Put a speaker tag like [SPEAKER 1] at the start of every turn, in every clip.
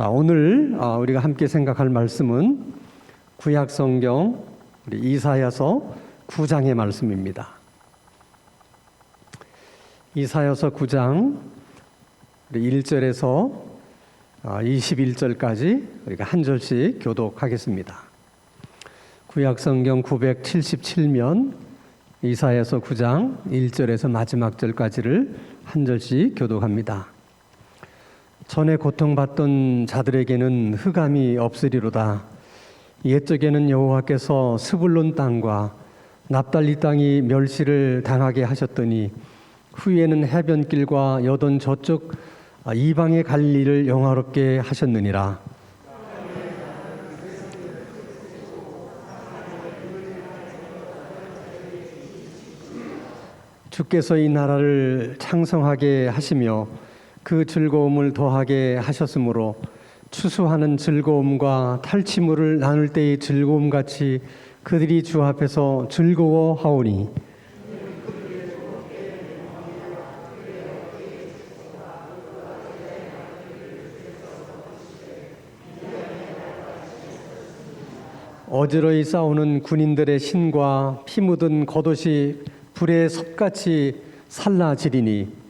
[SPEAKER 1] 자, 오늘 우리가 함께 생각할 말씀은 구약 성경 우리 이사야서 9장의 말씀입니다. 이사야서 9장 1절에서 21절까지 우리가 한 절씩 교독하겠습니다. 구약 성경 977면 이사야서 9장 1절에서 마지막 절까지를 한 절씩 교독합니다. 전에 고통받던 자들에게는 흑암이 없으리로다. 옛적에는 여호와께서 스불론 땅과 납달리 땅이 멸시를 당하게 하셨더니 후에는 해변길과 여돈 저쪽 이방의 갈릴리를 영화롭게 하셨느니라. 주께서 이 나라를 창성하게 하시며 그 즐거움을 더하게 하셨으므로 추수하는 즐거움과 탈취물을 나눌 때의 즐거움같이 그들이 주 앞에서 즐거워하오니 어지러이 싸우는 군인들의 신과 피 묻은 겉옷이 불의 섭같이 살라지리니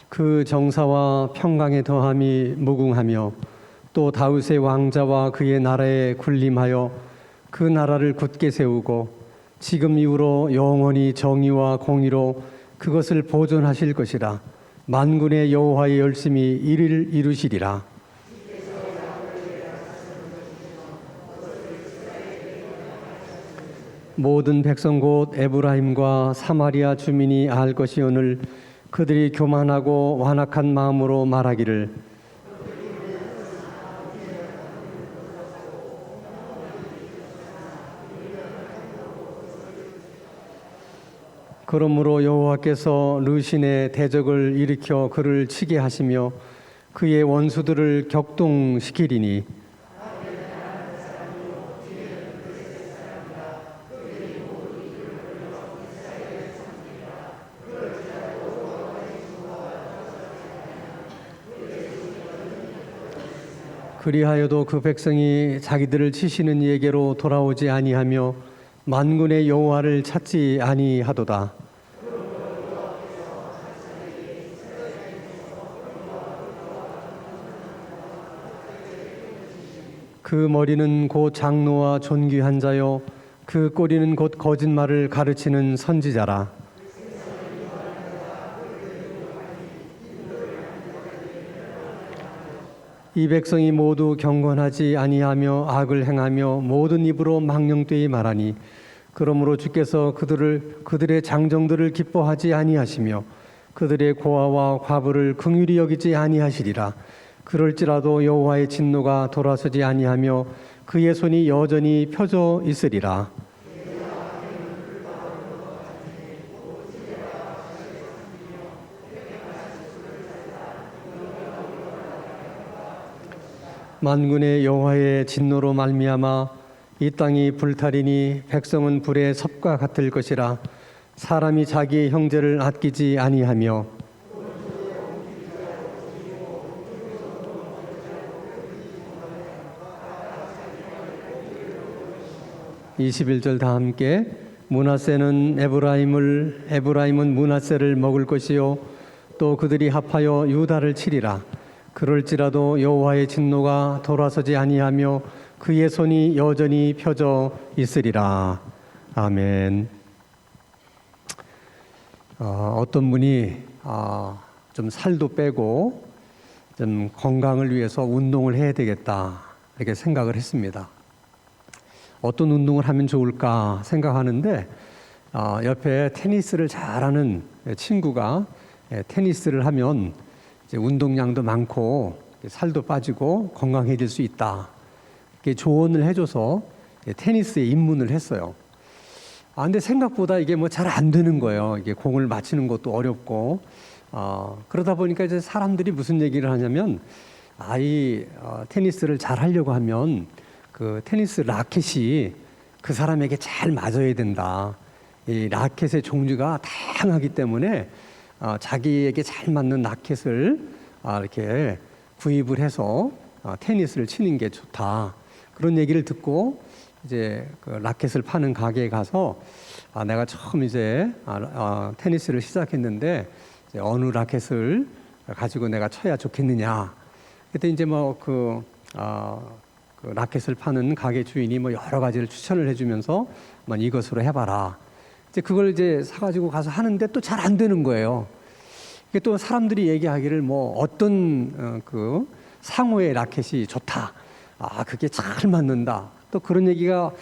[SPEAKER 1] 그 정사와 평강의 더함이 무궁하며 또 다윗의 왕자와 그의 나라에 군림하여 그 나라를 굳게 세우고 지금 이후로 영원히 정의와 공의로 그것을 보존하실 것이라. 만군의 여호와의 열심히 이를 이루시리라. 모든 백성 곧 에브라임과 사마리아 주민이 알 것이오늘 그들이 교만하고 완악한 마음으로 말하기를 그러므로 여호와께서 르신의 대적을 일으켜 그를 치게 하시며 그의 원수들을 격동시키리니 그리하여도 그 백성이 자기들을 치시는 이에게로 돌아오지 아니하며 만군의 여호와를 찾지 아니하도다. 그 머리는 곧 장로와 존귀한 자요 그 꼬리는 곧 거짓말을 가르치는 선지자라. 이 백성이 모두 경건하지 아니하며 악을 행하며 모든 입으로 망령되이 말하니 그러므로 주께서 그들의 장정들을 기뻐하지 아니하시며 그들의 고아와 과부를 긍휼히 여기지 아니하시리라. 그럴지라도 여호와의 진노가 돌아서지 아니하며 그의 손이 여전히 펴져 있으리라. 만군의 여호와의 진노로 말미암아 이 땅이 불타리니 백성은 불의 섭과 같을 것이라. 사람이 자기의 형제를 아끼지 아니하며 21절 다 함께 므낫세는 에브라임은 므낫세를 먹을 것이요 또 그들이 합하여 유다를 치리라. 그럴지라도 여호와의 진노가 돌아서지 아니하며 그의 손이 여전히 펴져 있으리라. 아멘. 어떤 분이 좀 살도 빼고 좀 건강을 위해서 운동을 해야 되겠다 이렇게 생각을 했습니다. 어떤 운동을 하면 좋을까 생각하는데 옆에 테니스를 잘하는 친구가 테니스를 하면 이제 운동량도 많고 살도 빠지고 건강해질 수 있다. 이렇게 조언을 해줘서 테니스에 입문을 했어요. 근데 생각보다 이게 뭐 잘 안 되는 거예요. 이게 공을 맞히는 것도 어렵고 그러다 보니까 이제 사람들이 무슨 얘기를 하냐면, 테니스를 잘 하려고 하면 그 테니스 라켓이 그 사람에게 잘 맞아야 된다. 이 라켓의 종류가 다양하기 때문에 자기에게 잘 맞는 라켓을 이렇게 구입을 해서 테니스를 치는 게 좋다. 그런 얘기를 듣고 이제 그 라켓을 파는 가게에 가서 내가 처음 이제 테니스를 시작했는데 이제 어느 라켓을 가지고 내가 쳐야 좋겠느냐. 그때 이제 그 라켓을 파는 가게 주인이 여러 가지를 추천을 해주면서 이것으로 해봐라. 이제 그걸 이제 사가지고 가서 하는데 또 잘 안 되는 거예요. 이게 또 사람들이 얘기하기를 어떤 그 상호의 라켓이 좋다. 그게 잘 맞는다. 또 그런 얘기가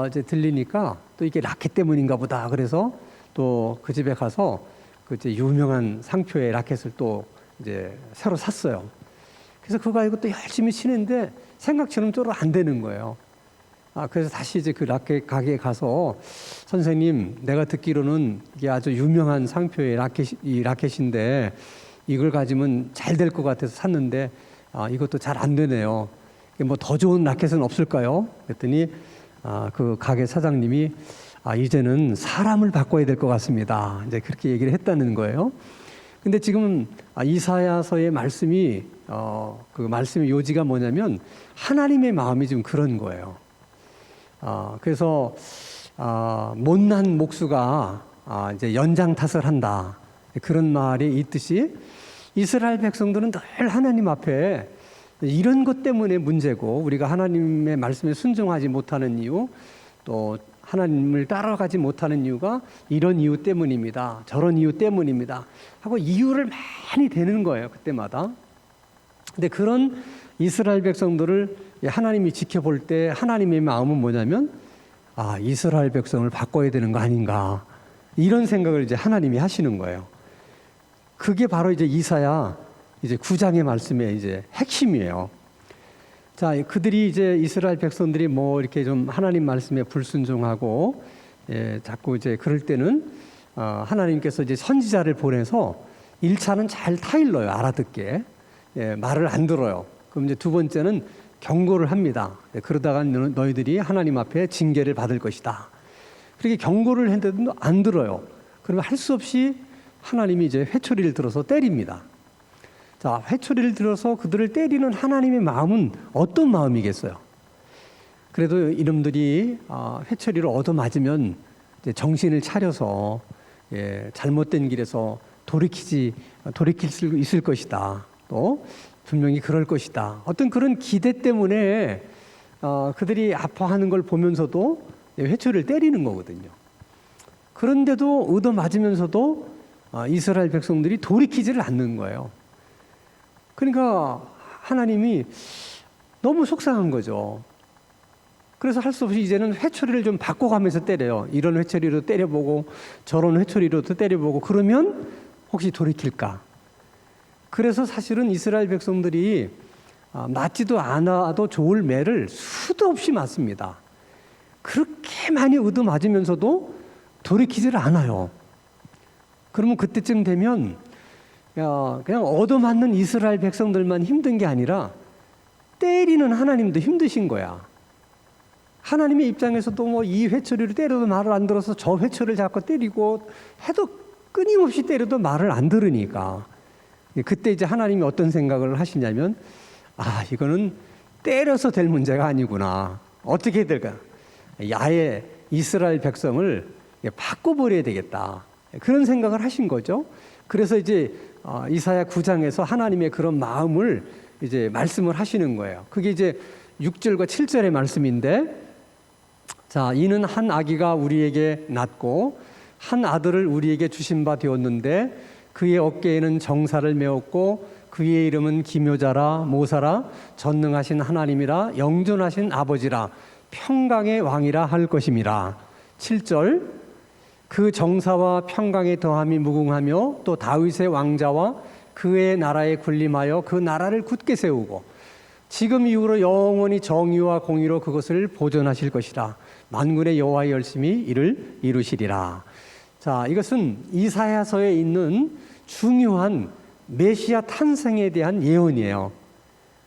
[SPEAKER 1] 이제 들리니까 또 이게 라켓 때문인가 보다. 그래서 또 그 집에 가서 그 이제 유명한 상표의 라켓을 또 이제 새로 샀어요. 그래서 그거 가지고 또 열심히 치는데 생각처럼 또 안 되는 거예요. 그래서 다시 이제 그 라켓 가게에 가서 선생님, 내가 듣기로는 이게 아주 유명한 상표의 라켓인데 이걸 가지면 잘 될 것 같아서 샀는데 이것도 잘 안 되네요. 더 좋은 라켓은 없을까요? 그랬더니 그 가게 사장님이 이제는 사람을 바꿔야 될 것 같습니다. 이제 그렇게 얘기를 했다는 거예요. 근데 지금 이사야서의 말씀이 그 말씀의 요지가 뭐냐면 하나님의 마음이 좀 그런 거예요. 그래서 못난 목수가 이제 연장 탓을 한다. 그런 말이 있듯이 이스라엘 백성들은 늘 하나님 앞에 이런 것 때문에 문제고, 우리가 하나님의 말씀에 순종하지 못하는 이유, 또 하나님을 따라가지 못하는 이유가 이런 이유 때문입니다. 저런 이유 때문입니다. 하고 이유를 많이 대는 거예요, 그때마다. 근데 그런 이스라엘 백성들을 하나님이 지켜볼 때 하나님의 마음은 뭐냐면, 이스라엘 백성을 바꿔야 되는 거 아닌가. 이런 생각을 이제 하나님이 하시는 거예요. 그게 바로 이제 이사야 이제 9장의 말씀의 이제 핵심이에요. 자, 그들이 이제 이스라엘 백성들이 이렇게 좀 하나님 말씀에 불순종하고, 자꾸 이제 그럴 때는 하나님께서 이제 선지자를 보내서 1차는 잘 타일러요, 알아듣게. 말을 안 들어요. 그럼 이제 두 번째는 경고를 합니다. 그러다가 너희들이 하나님 앞에 징계를 받을 것이다. 그렇게 경고를 했는데도 안 들어요. 그러면 할 수 없이 하나님이 이제 회초리를 들어서 때립니다. 자, 회초리를 들어서 그들을 때리는 하나님의 마음은 어떤 마음이겠어요? 그래도 이놈들이 회초리를 얻어맞으면 이제 정신을 차려서 잘못된 길에서 돌이킬 수 있을 것이다. 또 분명히 그럴 것이다. 어떤 그런 기대 때문에 그들이 아파하는 걸 보면서도 회초리를 때리는 거거든요. 그런데도 얻어맞으면서도 이스라엘 백성들이 돌이키지를 않는 거예요. 그러니까 하나님이 너무 속상한 거죠. 그래서 할 수 없이 이제는 회초리를 좀 바꿔가면서 때려요. 이런 회초리로 때려보고 저런 회초리로도 때려보고, 그러면 혹시 돌이킬까? 그래서 사실은 이스라엘 백성들이 맞지도 않아도 좋을 매를 수도 없이 맞습니다. 그렇게 많이 얻어맞으면서도 돌이키지를 않아요. 그러면 그때쯤 되면 그냥 얻어맞는 이스라엘 백성들만 힘든 게 아니라 때리는 하나님도 힘드신 거야. 하나님의 입장에서도 이 회초리를 때려도 말을 안 들어서 저 회초리를 자꾸 때리고 해도 끊임없이 때려도 말을 안 들으니까, 그때 이제 하나님이 어떤 생각을 하시냐면, 이거는 때려서 될 문제가 아니구나. 어떻게 해야 될까? 아예 이스라엘 백성을 바꿔버려야 되겠다. 그런 생각을 하신 거죠. 그래서 이제 이사야 9장에서 하나님의 그런 마음을 이제 말씀을 하시는 거예요. 그게 이제 6절과 7절의 말씀인데, 자, 이는 한 아기가 우리에게 낳고 한 아들을 우리에게 주신 바 되었는데 그의 어깨에는 정사를 메었고 그의 이름은 기묘자라 모사라 전능하신 하나님이라 영존하신 아버지라 평강의 왕이라 할 것임이라. 7절, 그 정사와 평강의 더함이 무궁하며 또 다윗의 왕자와 그의 나라에 군림하여 그 나라를 굳게 세우고 지금 이후로 영원히 정의와 공의로 그것을 보존하실 것이라. 만군의 여호와의 열심히 이를 이루시리라. 자, 이것은 이사야서에 있는 중요한 메시아 탄생에 대한 예언이에요.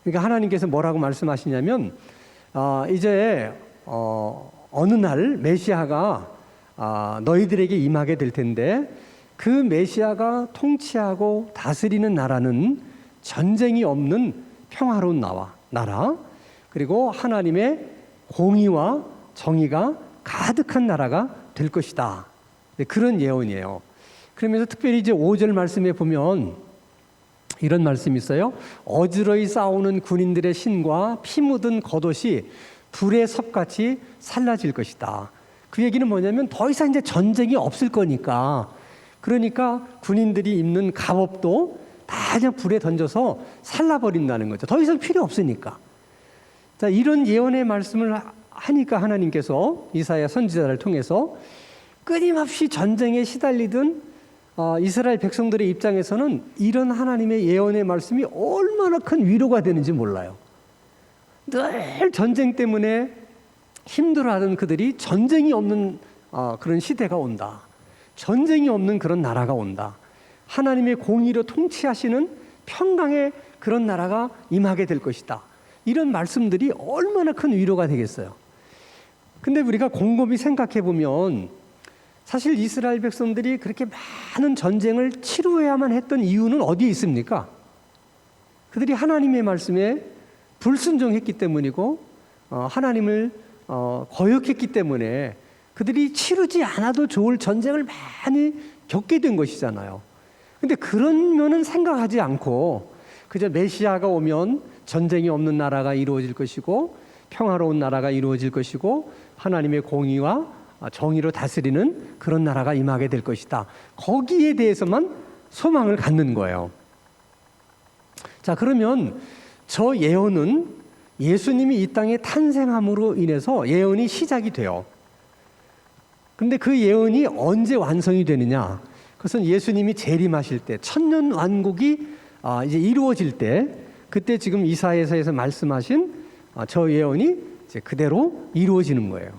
[SPEAKER 1] 그러니까 하나님께서 뭐라고 말씀하시냐면 이제 어느 날 메시아가 너희들에게 임하게 될 텐데 그 메시아가 통치하고 다스리는 나라는 전쟁이 없는 평화로운 나라, 그리고 하나님의 공의와 정의가 가득한 나라가 될 것이다. 그런 예언이에요. 그러면서 특별히 이제 5절 말씀에 보면 이런 말씀이 있어요. 어지러이 싸우는 군인들의 신과 피 묻은 겉옷이 불의 섭같이 살라질 것이다. 그 얘기는 뭐냐면 더 이상 이제 전쟁이 없을 거니까, 그러니까 군인들이 입는 갑옷도 다 그냥 불에 던져서 살라버린다는 거죠. 더 이상 필요 없으니까. 자, 이런 예언의 말씀을 하니까 하나님께서 이사야 선지자를 통해서 끊임없이 전쟁에 시달리던 이스라엘 백성들의 입장에서는 이런 하나님의 예언의 말씀이 얼마나 큰 위로가 되는지 몰라요. 늘 전쟁 때문에 힘들어하던 그들이 전쟁이 없는 그런 시대가 온다. 전쟁이 없는 그런 나라가 온다. 하나님의 공의로 통치하시는 평강의 그런 나라가 임하게 될 것이다. 이런 말씀들이 얼마나 큰 위로가 되겠어요. 근데 우리가 곰곰이 생각해 보면 사실 이스라엘 백성들이 그렇게 많은 전쟁을 치루해야만 했던 이유는 어디에 있습니까? 그들이 하나님의 말씀에 불순종했기 때문이고 하나님을 거역했기 때문에 그들이 치르지 않아도 좋을 전쟁을 많이 겪게 된 것이잖아요. 근데 그런 면은 생각하지 않고 그저 메시아가 오면 전쟁이 없는 나라가 이루어질 것이고 평화로운 나라가 이루어질 것이고 하나님의 공의와 정의로 다스리는 그런 나라가 임하게 될 것이다. 거기에 대해서만 소망을 갖는 거예요. 자, 그러면 저 예언은 예수님이 이 땅에 탄생함으로 인해서 예언이 시작이 돼요. 근데 그 예언이 언제 완성이 되느냐? 그것은 예수님이 재림하실 때, 천년 왕국이 이제 이루어질 때, 그때 지금 이사야서에서 말씀하신 저 예언이 이제 그대로 이루어지는 거예요.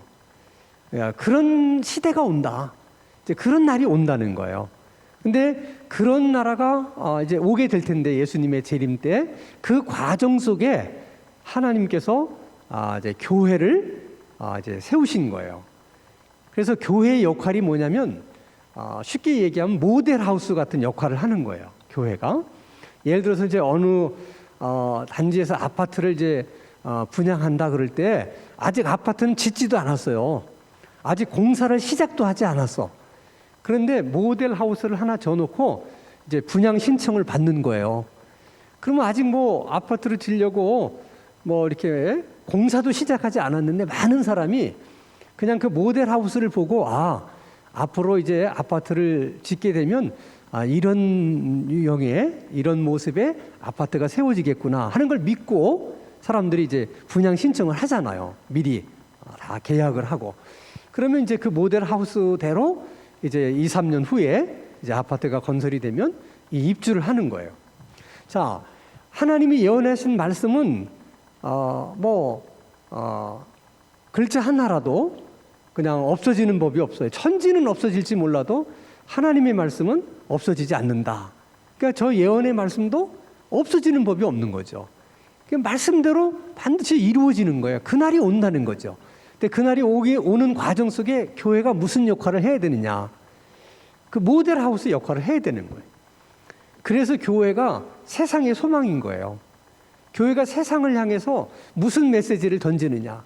[SPEAKER 1] 그런 시대가 온다. 이제 그런 날이 온다는 거예요. 근데 그런 나라가 이제 오게 될 텐데, 예수님의 재림 때 그 과정 속에 하나님께서 이제 교회를 이제 세우신 거예요. 그래서 교회의 역할이 뭐냐면 쉽게 얘기하면 모델하우스 같은 역할을 하는 거예요. 교회가 예를 들어서 이제 어느 단지에서 아파트를 이제 분양한다 그럴 때 아직 아파트는 짓지도 않았어요. 아직 공사를 시작도 하지 않았어. 그런데 모델하우스를 하나 져놓고 이제 분양 신청을 받는 거예요. 그러면 아직 뭐 아파트를 지려고 뭐 이렇게 공사도 시작하지 않았는데 많은 사람이 그냥 그 모델하우스를 보고 앞으로 이제 아파트를 짓게 되면 이런 유형의 이런 모습의 아파트가 세워지겠구나 하는 걸 믿고 사람들이 이제 분양 신청을 하잖아요. 미리 다 계약을 하고. 그러면 이제 그 모델하우스대로 이제 2, 3년 후에 이제 아파트가 건설이 되면 이 입주를 하는 거예요. 자, 하나님이 예언하신 말씀은 글자 하나라도 그냥 없어지는 법이 없어요. 천지는 없어질지 몰라도 하나님의 말씀은 없어지지 않는다. 그러니까 저 예언의 말씀도 없어지는 법이 없는 거죠. 말씀대로 반드시 이루어지는 거예요. 그날이 온다는 거죠. 근데 그날이 오는 과정 속에 교회가 무슨 역할을 해야 되느냐? 그 모델하우스 역할을 해야 되는 거예요. 그래서 교회가 세상의 소망인 거예요. 교회가 세상을 향해서 무슨 메시지를 던지느냐?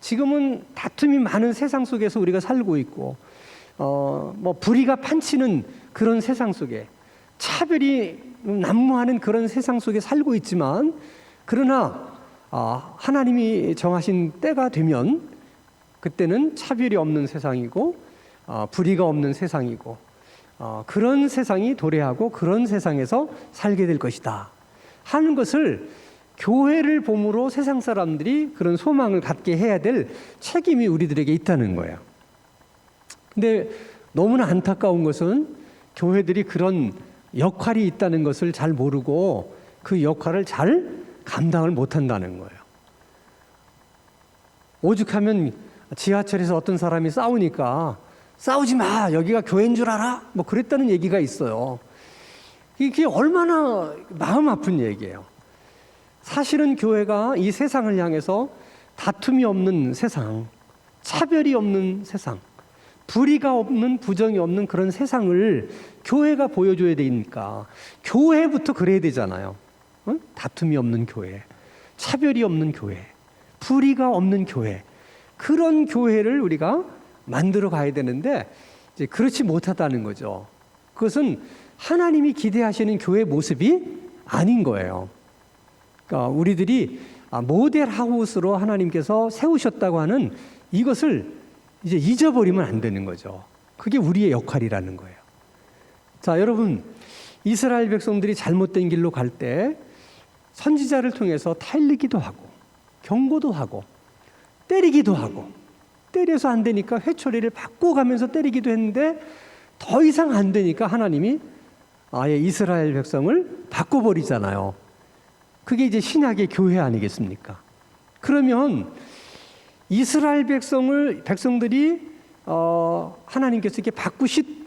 [SPEAKER 1] 지금은 다툼이 많은 세상 속에서 우리가 살고 있고, 불의가 판치는 그런 세상 속에, 차별이 난무하는 그런 세상 속에 살고 있지만, 그러나 하나님이 정하신 때가 되면 그때는 차별이 없는 세상이고 불의가 없는 세상이고 그런 세상이 도래하고 그런 세상에서 살게 될 것이다 하는 것을 교회를 봄으로 세상 사람들이 그런 소망을 갖게 해야 될 책임이 우리들에게 있다는 거예요. 근데 너무나 안타까운 것은 교회들이 그런 역할이 있다는 것을 잘 모르고 그 역할을 잘 감당을 못한다는 거예요. 오죽하면 지하철에서 어떤 사람이 싸우니까 싸우지 마, 여기가 교회인 줄 알아? 뭐 그랬다는 얘기가 있어요. 이게 얼마나 마음 아픈 얘기예요. 사실은 교회가 이 세상을 향해서 다툼이 없는 세상, 차별이 없는 세상, 불의가 없는, 부정이 없는 그런 세상을 교회가 보여줘야 되니까 교회부터 그래야 되잖아요. 응? 다툼이 없는 교회, 차별이 없는 교회, 불의가 없는 교회, 그런 교회를 우리가 만들어 가야 되는데 이제 그렇지 못하다는 거죠. 그것은 하나님이 기대하시는 교회 모습이 아닌 거예요. 그러니까 우리들이 모델 하우스로 하나님께서 세우셨다고 하는 이것을 이제 잊어버리면 안 되는 거죠. 그게 우리의 역할이라는 거예요. 자, 여러분, 이스라엘 백성들이 잘못된 길로 갈 때 선지자를 통해서 타일리기도 하고 경고도 하고 때리기도 하고, 때려서 안 되니까 회초리를 바꿔가면서 때리기도 했는데 더 이상 안 되니까 하나님이 아예 이스라엘 백성을 바꿔버리잖아요. 그게 이제 신약의 교회 아니겠습니까? 그러면 이스라엘 백성들이 하나님께서 이렇게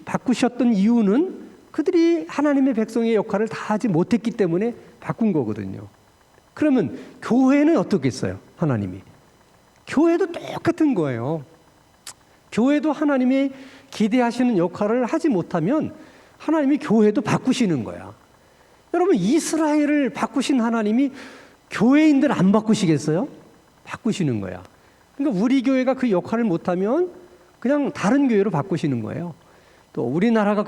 [SPEAKER 1] 바꾸셨던 이유는 그들이 하나님의 백성의 역할을 다 하지 못했기 때문에 바꾼 거거든요. 그러면 교회는 어떻겠어요? 하나님이. 교회도 똑같은 거예요. 교회도 하나님이 기대하시는 역할을 하지 못하면 하나님이 교회도 바꾸시는 거야. 여러분, 이스라엘을 바꾸신 하나님이 교회인들 안 바꾸시겠어요? 바꾸시는 거야. 그러니까 우리 교회가 그 역할을 못하면 그냥 다른 교회로 바꾸시는 거예요. 또 우리나라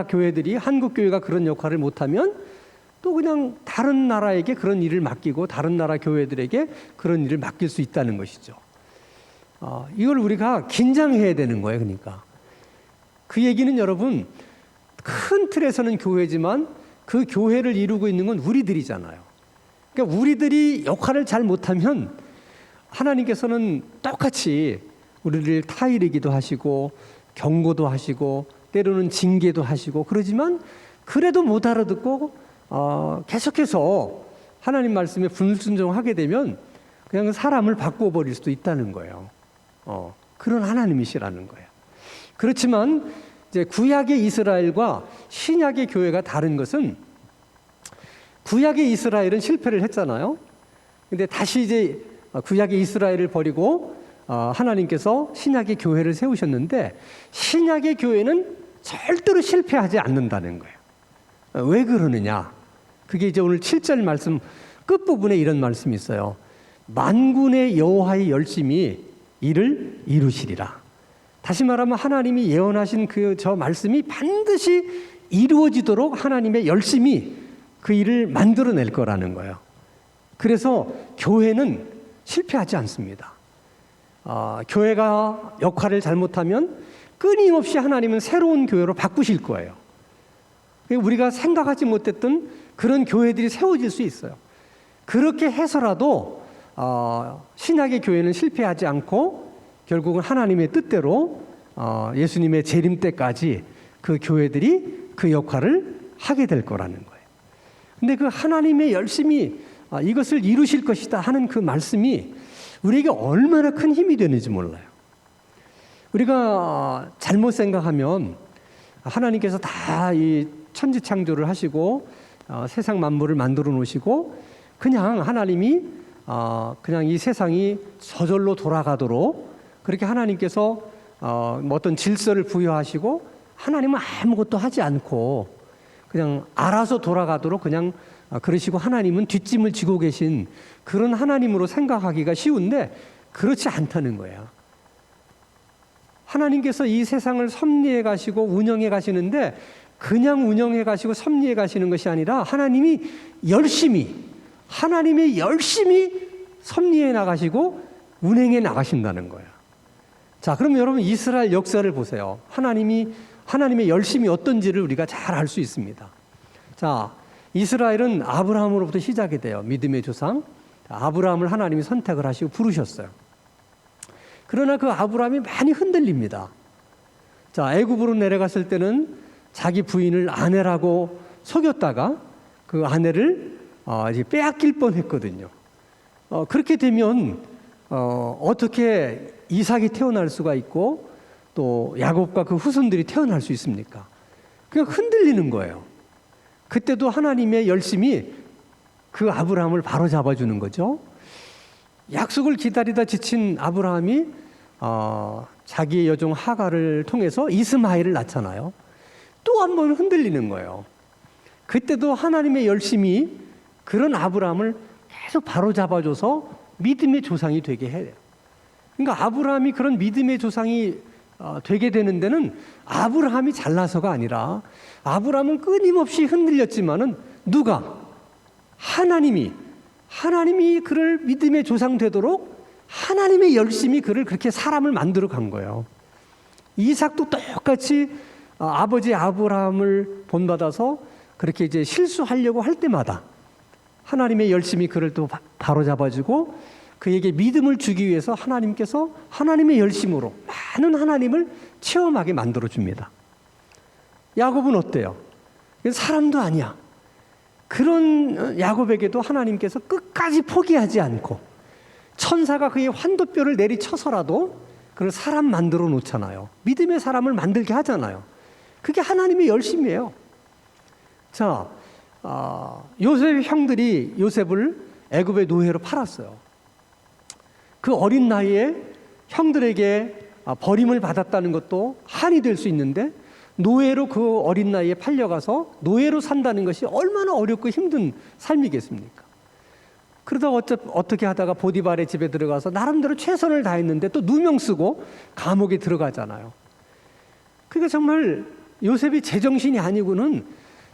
[SPEAKER 1] 교회들이, 한국 교회가 그런 역할을 못하면 또 그냥 다른 나라에게 그런 일을 맡기고 다른 나라 교회들에게 그런 일을 맡길 수 있다는 것이죠. 이걸 우리가 긴장해야 되는 거예요. 그러니까 그 얘기는 여러분, 큰 틀에서는 교회지만 그 교회를 이루고 있는 건 우리들이잖아요. 그러니까 우리들이 역할을 잘 못하면 하나님께서는 똑같이 우리를 타이르기도 하시고 경고도 하시고 때로는 징계도 하시고 그러지만 그래도 못 알아듣고 계속해서 하나님 말씀에 불순종하게 되면 그냥 사람을 바꿔버릴 수도 있다는 거예요. 그런 하나님이시라는 거예요. 그렇지만 이제 구약의 이스라엘과 신약의 교회가 다른 것은, 구약의 이스라엘은 실패를 했잖아요. 근데 다시 이제 구약의 이스라엘을 버리고 하나님께서 신약의 교회를 세우셨는데, 신약의 교회는 절대로 실패하지 않는다는 거예요. 왜 그러느냐? 그게 이제 오늘 7절 말씀 끝부분에 이런 말씀이 있어요. 만군의 여호와의 열심히 이를 이루시리라. 다시 말하면 하나님이 예언하신 저 말씀이 반드시 이루어지도록 하나님의 열심히 그 일을 만들어낼 거라는 거예요. 그래서 교회는 실패하지 않습니다. 교회가 역할을 잘못하면 끊임없이 하나님은 새로운 교회로 바꾸실 거예요. 우리가 생각하지 못했던 그런 교회들이 세워질 수 있어요. 그렇게 해서라도 신약의 교회는 실패하지 않고 결국은 하나님의 뜻대로 예수님의 재림 때까지 그 교회들이 그 역할을 하게 될 거라는 거예요. 근데 그 하나님의 열심히 이것을 이루실 것이다 하는 그 말씀이 우리에게 얼마나 큰 힘이 되는지 몰라요. 우리가 잘못 생각하면 하나님께서 다 이 천지 창조를 하시고 세상 만물을 만들어 놓으시고 그냥 하나님이 그냥 이 세상이 저절로 돌아가도록 그렇게 하나님께서 어떤 질서를 부여하시고 하나님은 아무것도 하지 않고 그냥 알아서 돌아가도록 그냥 그러시고 하나님은 뒷짐을 지고 계신 그런 하나님으로 생각하기가 쉬운데 그렇지 않다는 거야. 하나님께서 이 세상을 섭리해 가시고 운영해 가시는데 그냥 운영해 가시고 섭리해 가시는 것이 아니라 하나님이 하나님의 열심히 섭리해 나가시고 운행해 나가신다는 거야. 자, 그럼 여러분 이스라엘 역사를 보세요. 하나님의 열심이 어떤지를 우리가 잘 알 수 있습니다. 자, 이스라엘은 아브라함으로부터 시작이 돼요. 믿음의 조상. 아브라함을 하나님이 선택을 하시고 부르셨어요. 그러나 그 아브라함이 많이 흔들립니다. 자, 애굽으로 내려갔을 때는 자기 부인을 아내라고 속였다가 그 아내를 이제 빼앗길 뻔했거든요. 그렇게 되면 어떻게 이삭이 태어날 수가 있고 또 야곱과 그 후손들이 태어날 수 있습니까? 그냥 흔들리는 거예요. 그때도 하나님의 열심이 그 아브라함을 바로 잡아주는 거죠. 약속을 기다리다 지친 아브라함이 자기의 여종 하갈을 통해서 이스마엘을 낳잖아요. 또 한 번 흔들리는 거예요. 그때도 하나님의 열심이 그런 아브라함을 계속 바로 잡아줘서 믿음의 조상이 되게 해요. 그러니까 아브라함이 그런 믿음의 조상이 되게 되는 데는 아브라함이 잘나서가 아니라 아브라함은 끊임없이 흔들렸지만은 누가? 하나님이 그를 믿음의 조상 되도록 하나님의 열심이 그를 그렇게 사람을 만들어 간 거예요. 이삭도 똑같이 아버지 아브라함을 본받아서 그렇게 이제 실수하려고 할 때마다 하나님의 열심이 그를 또 바로 잡아주고 그에게 믿음을 주기 위해서 하나님께서 하나님의 열심으로 많은 하나님을 체험하게 만들어 줍니다. 야곱은 어때요? 사람도 아니야. 그런 야곱에게도 하나님께서 끝까지 포기하지 않고 천사가 그의 환도뼈를 내리쳐서라도 그걸 사람 만들어 놓잖아요. 믿음의 사람을 만들게 하잖아요. 그게 하나님의 열심이에요. 자, 요셉의 형들이 요셉을 애굽의 노예로 팔았어요. 그 어린 나이에 형들에게 버림을 받았다는 것도 한이 될 수 있는데 노예로 그 어린 나이에 팔려가서 노예로 산다는 것이 얼마나 어렵고 힘든 삶이겠습니까? 그러다가 어떻게 하다가 보디발의 집에 들어가서 나름대로 최선을 다했는데 또 누명 쓰고 감옥에 들어가잖아요. 그러니까 정말 요셉이 제정신이 아니고는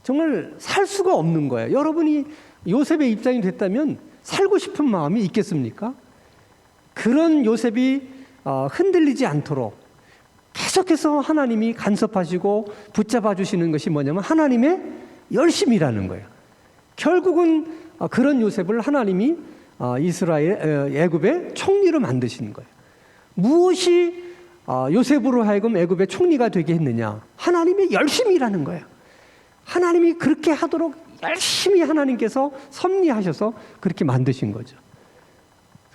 [SPEAKER 1] 정말 살 수가 없는 거예요. 여러분이 요셉의 입장이 됐다면 살고 싶은 마음이 있겠습니까? 그런 요셉이 흔들리지 않도록 계속해서 하나님이 간섭하시고 붙잡아 주시는 것이 뭐냐면 하나님의 열심이라는 거예요. 결국은 그런 요셉을 하나님이 애굽의 총리로 만드시는 거예요. 무엇이 요셉으로 하여금 애굽의 총리가 되게 했느냐? 하나님의 열심이라는 거예요. 하나님이 그렇게 하도록 열심히 하나님께서 섭리하셔서 그렇게 만드신 거죠.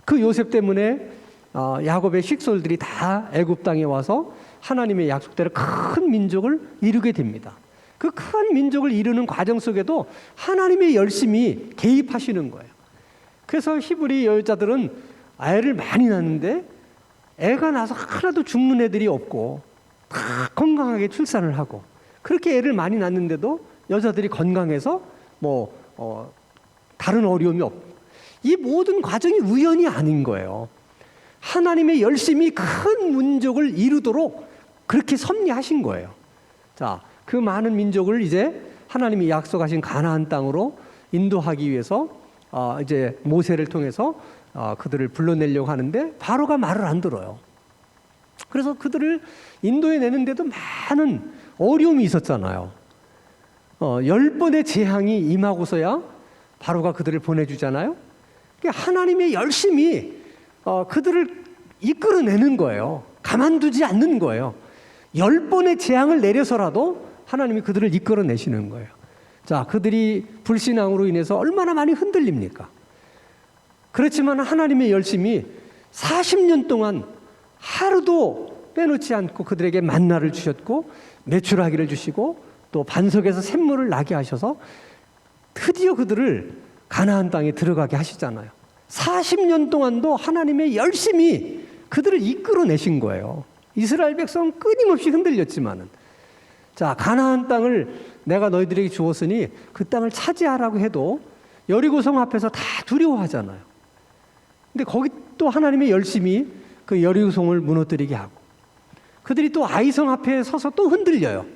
[SPEAKER 1] 그 요셉 때문에 야곱의 식솔들이 다 애굽 땅에 와서 하나님의 약속대로 큰 민족을 이루게 됩니다. 그 큰 민족을 이루는 과정 속에도 하나님의 열심이 개입하시는 거예요. 그래서 히브리 여자들은 애를 많이 낳는데 애가 나서 하나도 죽는 애들이 없고 다 건강하게 출산을 하고 그렇게 애를 많이 낳는데도 여자들이 건강해서 다른 어려움이 없고 이 모든 과정이 우연이 아닌 거예요. 하나님의 열심이 큰 민족을 이루도록 그렇게 섭리하신 거예요. 자, 그 많은 민족을 이제 하나님이 약속하신 가나안 땅으로 인도하기 위해서 이제 모세를 통해서 그들을 불러내려고 하는데 바로가 말을 안 들어요. 그래서 그들을 인도해 내는데도 많은 어려움이 있었잖아요. 10번의 재앙이 임하고서야 바로가 그들을 보내주잖아요. 하나님의 열심이 그들을 이끌어내는 거예요. 가만두지 않는 거예요. 10번의 재앙을 내려서라도 하나님이 그들을 이끌어내시는 거예요. 자, 그들이 불신앙으로 인해서 얼마나 많이 흔들립니까? 그렇지만 하나님의 열심이 40년 동안 하루도 빼놓지 않고 그들에게 만나를 주셨고 메추라기를 주시고 또 반석에서 샘물을 나게 하셔서 드디어 그들을 가나안 땅에 들어가게 하시잖아요. 40년 동안도 하나님의 열심이 그들을 이끌어내신 거예요. 이스라엘 백성은 끊임없이 흔들렸지만은 자, 가나안 땅을 내가 너희들에게 주었으니 그 땅을 차지하라고 해도 여리고성 앞에서 다 두려워하잖아요. 근데 거기 또 하나님의 열심이 그 여리고성을 무너뜨리게 하고 그들이 또 아이성 앞에 서서 또 흔들려요.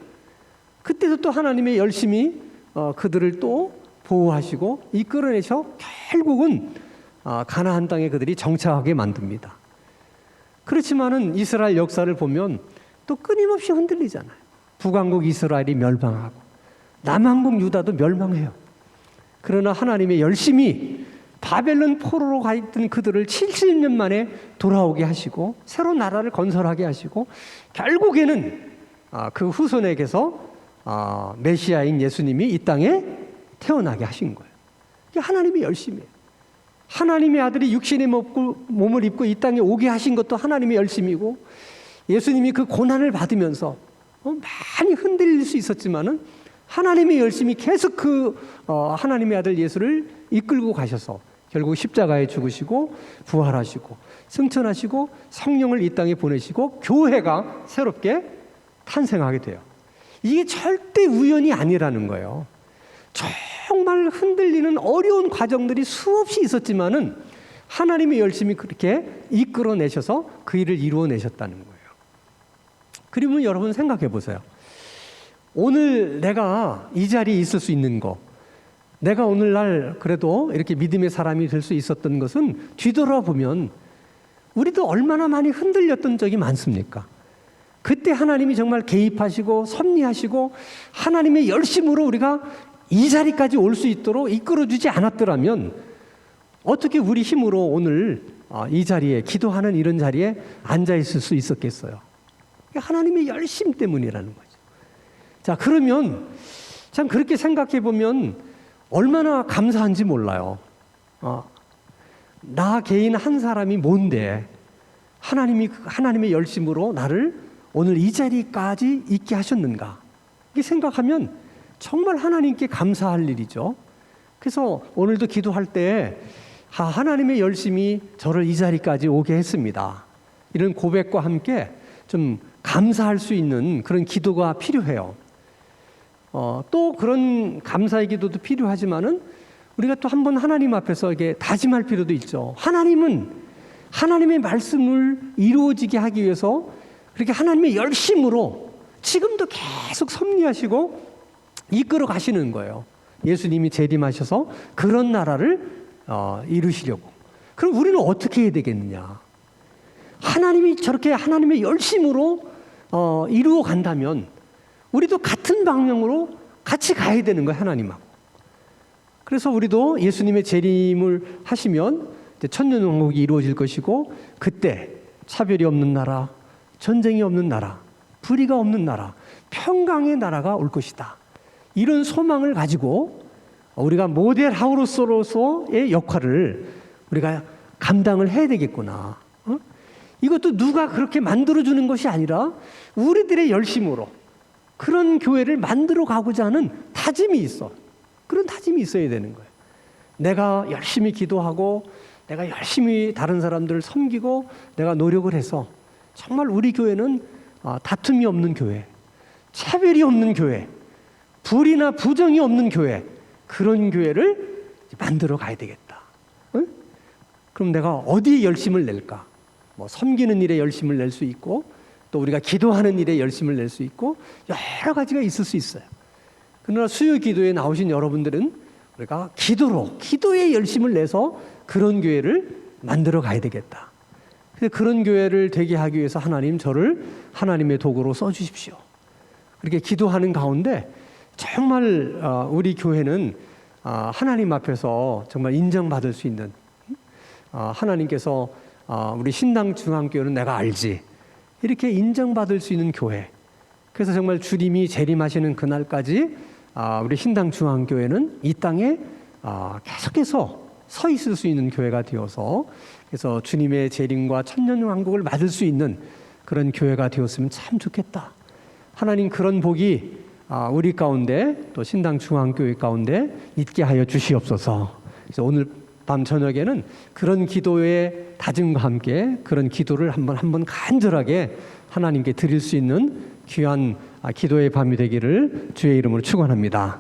[SPEAKER 1] 그때도 또 하나님의 열심이 그들을 또 보호하시고 이끌어내셔 결국은 가나안 땅에 그들이 정착하게 만듭니다. 그렇지만은 이스라엘 역사를 보면 또 끊임없이 흔들리잖아요. 북왕국 이스라엘이 멸망하고 남왕국 유다도 멸망해요. 그러나 하나님의 열심이 바벨론 포로로 가 있던 그들을 70년 만에 돌아오게 하시고 새로운 나라를 건설하게 하시고 결국에는 그 후손에게서 메시아인 예수님이 이 땅에 태어나게 하신 거예요. 이게 하나님의 열심이에요. 하나님의 아들이 육신의 몸을 입고 이 땅에 오게 하신 것도 하나님의 열심이고 예수님이 그 고난을 받으면서 많이 흔들릴 수 있었지만은 하나님의 열심히 계속 하나님의 아들 예수를 이끌고 가셔서 결국 십자가에 죽으시고 부활하시고 승천하시고 성령을 이 땅에 보내시고 교회가 새롭게 탄생하게 돼요. 이게 절대 우연이 아니라는 거예요. 정말 흔들리는 어려운 과정들이 수없이 있었지만은 하나님의 열심히 그렇게 이끌어내셔서 그 일을 이루어내셨다는 거예요. 그러면 여러분 생각해 보세요. 오늘 내가 이 자리에 있을 수 있는 거, 내가 오늘날 그래도 이렇게 믿음의 사람이 될 수 있었던 것은 뒤돌아보면 우리도 얼마나 많이 흔들렸던 적이 많습니까? 그때 하나님이 정말 개입하시고 섭리하시고 하나님의 열심으로 우리가 이 자리까지 올 수 있도록 이끌어주지 않았더라면 어떻게 우리 힘으로 오늘 이 자리에 기도하는 이런 자리에 앉아 있을 수 있었겠어요? 하나님의 열심 때문이라는 거죠. 자, 그러면 참 그렇게 생각해 보면 얼마나 감사한지 몰라요. 나 개인 한 사람이 뭔데 하나님의 열심으로 나를 오늘 이 자리까지 있게 하셨는가? 이렇게 생각하면 정말 하나님께 감사할 일이죠. 그래서 오늘도 기도할 때 하나님의 열심이 저를 이 자리까지 오게 했습니다. 이런 고백과 함께 좀 감사할 수 있는 그런 기도가 필요해요. 또 그런 감사의 기도도 필요하지만은 우리가 또 한번 하나님 앞에서 이게 다짐할 필요도 있죠. 하나님은 하나님의 말씀을 이루어지게 하기 위해서 그렇게 하나님의 열심으로 지금도 계속 섭리하시고 이끌어 가시는 거예요. 예수님이 재림하셔서 그런 나라를 이루시려고. 그럼 우리는 어떻게 해야 되겠느냐? 하나님이 저렇게 하나님의 열심으로 이루어 간다면 우리도 같은 방향으로 같이 가야 되는 거예요, 하나님하고. 그래서 우리도 예수님의 재림을 하시면 천년왕국이 이루어질 것이고 그때 차별이 없는 나라, 전쟁이 없는 나라, 불의가 없는 나라, 평강의 나라가 올 것이다. 이런 소망을 가지고 우리가 모델 하우스로서의 역할을 우리가 감당을 해야 되겠구나. 이것도 누가 그렇게 만들어주는 것이 아니라 우리들의 열심으로 그런 교회를 만들어 가고자 하는 다짐이 있어. 그런 다짐이 있어야 되는 거예요. 내가 열심히 기도하고 내가 열심히 다른 사람들을 섬기고 내가 노력을 해서 정말 우리 교회는 다툼이 없는 교회, 차별이 없는 교회, 불의나 부정이 없는 교회, 그런 교회를 만들어 가야 되겠다. 응? 그럼 내가 어디에 열심을 낼까? 섬기는 일에 열심을 낼 수 있고 또 우리가 기도하는 일에 열심을 낼 수 있고 여러 가지가 있을 수 있어요. 그러나 수요 기도에 나오신 여러분들은 우리가 기도에 열심을 내서 그런 교회를 만들어 가야 되겠다. 그런 교회를 되게 하기 위해서 하나님 저를 하나님의 도구로 써주십시오. 그렇게 기도하는 가운데 정말 우리 교회는 하나님 앞에서 정말 인정받을 수 있는 하나님께서 우리 신당중앙교회는 내가 알지 이렇게 인정받을 수 있는 교회. 그래서 정말 주님이 재림하시는 그날까지 우리 신당중앙교회는 이 땅에 계속해서 서 있을 수 있는 교회가 되어서 그래서 주님의 재림과 천년왕국을 맞을 수 있는 그런 교회가 되었으면 참 좋겠다. 하나님 그런 복이 우리 가운데 또 신당중앙교회 가운데 있게 하여 주시옵소서. 그래서 오늘 밤 저녁에는 그런 기도의 다짐과 함께 그런 기도를 한번 간절하게 하나님께 드릴 수 있는 귀한 기도의 밤이 되기를 주의 이름으로 축원합니다.